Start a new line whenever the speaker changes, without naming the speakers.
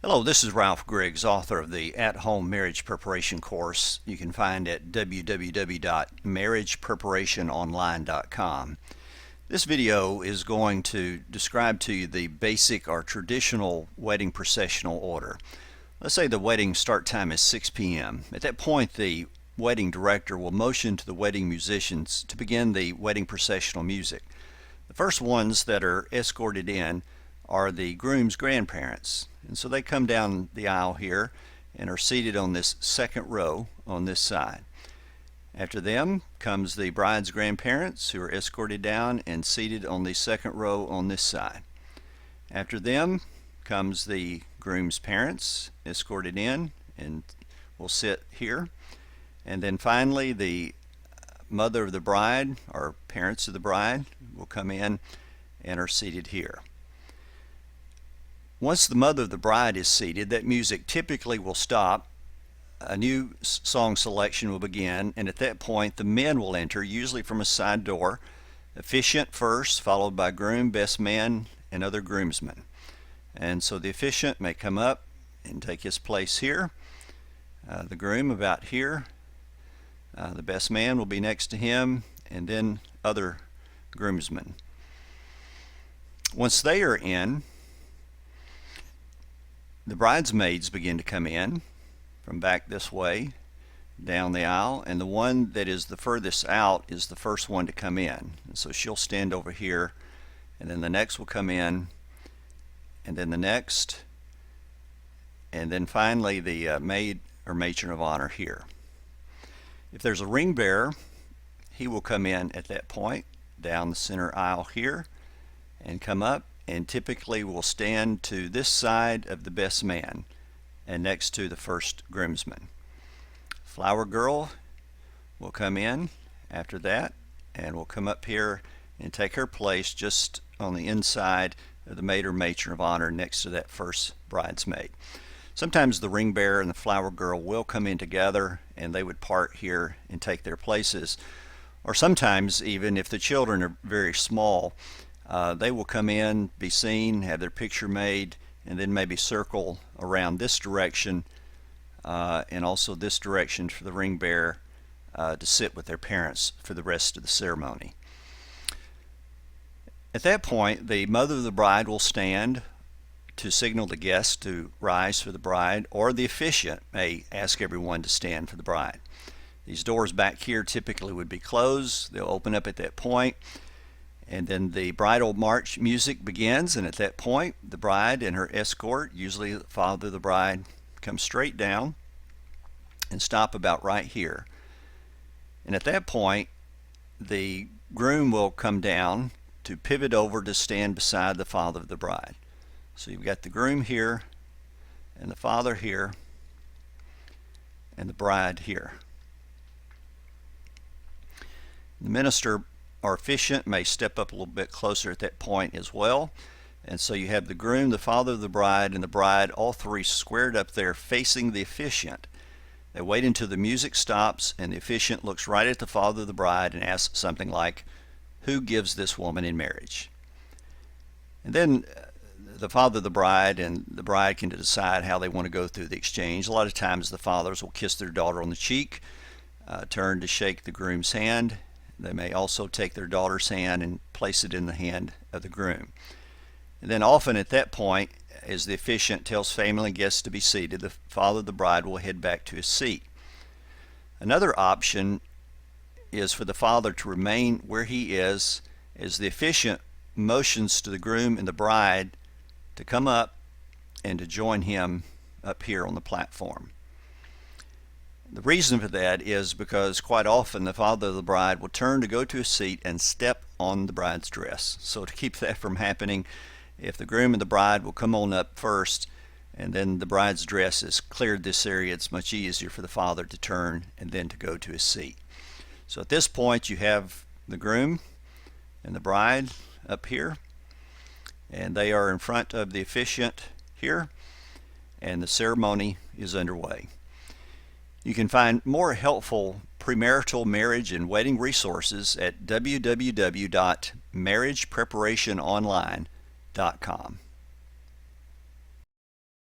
Hello, this is Ralph Griggs, author of the At-Home Marriage Preparation course you can find at www.marriagepreparationonline.com. This video is going to describe to you the basic or traditional wedding processional order. Let's say the wedding start time is 6 p.m. At that point, the wedding director will motion to the wedding musicians to begin the wedding processional music. The first ones that are escorted in are the groom's grandparents. And so they come down the aisle here and are seated on this second row on this side. After them comes the bride's grandparents, who are escorted down and seated on the second row on this side. After them comes the groom's parents, escorted in and will sit here. And then finally the mother of the bride, or parents of the bride, will come in and are seated here. Once the mother of the bride is seated, that music typically will stop. A new song selection will begin, and at that point the men will enter, usually from a side door. Officiant first, followed by groom, best man, and other groomsmen. And so the officiant may come up and take his place here. The groom about here. The best man will be next to him, and then other groomsmen. Once they are in, the bridesmaids begin to come in from back this way down the aisle, and the one that is the furthest out is the first one to come in. And so she'll stand over here, and then the next will come in, and then the next, and then finally the maid or matron of honor here. If there's a ring bearer, he will come in at that point down the center aisle here and come up, and typically will stand to this side of the best man and next to the first groomsman. Flower girl will come in after that and will come up here and take her place just on the inside of the maid or matron of honor next to that first bridesmaid. Sometimes the ring bearer and the flower girl will come in together, and they would part here and take their places. Or sometimes, even if the children are very small, they will come in, be seen, have their picture made, and then maybe circle around this direction and also this direction for the ring bearer to sit with their parents for the rest of the ceremony. At that point, the mother of the bride will stand to signal the guests to rise for the bride, or the officiant may ask everyone to stand for the bride. These doors back here typically would be closed. They'll open up at that point. And then the bridal march music begins, and at that point the bride and her escort, usually the father of the bride, come straight down and stop about right here. And at that point the groom will come down to pivot over to stand beside the father of the bride. So you've got the groom here and the father here and the bride here. The minister or officiant may step up a little bit closer at that point as well. And so you have the groom, the father of the bride, and the bride, all three squared up there facing the officiant. They wait until the music stops and the officiant looks right at the father of the bride and asks something like, "Who gives this woman in marriage?" And then the father of the bride and the bride can decide how they want to go through the exchange. A lot of times the fathers will kiss their daughter on the cheek, turn to shake the groom's hand. They may also take their daughter's hand and place it in the hand of the groom. And then often at that point, as the officiant tells family and guests to be seated, the father of the bride will head back to his seat. Another option is for the father to remain where he is as the officiant motions to the groom and the bride to come up and to join him up here on the platform. The reason for that is because quite often the father of the bride will turn to go to his seat and step on the bride's dress. So to keep that from happening, if the groom and the bride will come on up first, and then the bride's dress has cleared this area, it's much easier for the father to turn and then to go to his seat. So at this point you have the groom and the bride up here, and they are in front of the officiant here, and the ceremony is underway. You can find more helpful premarital marriage and wedding resources at www.marriagepreparationonline.com.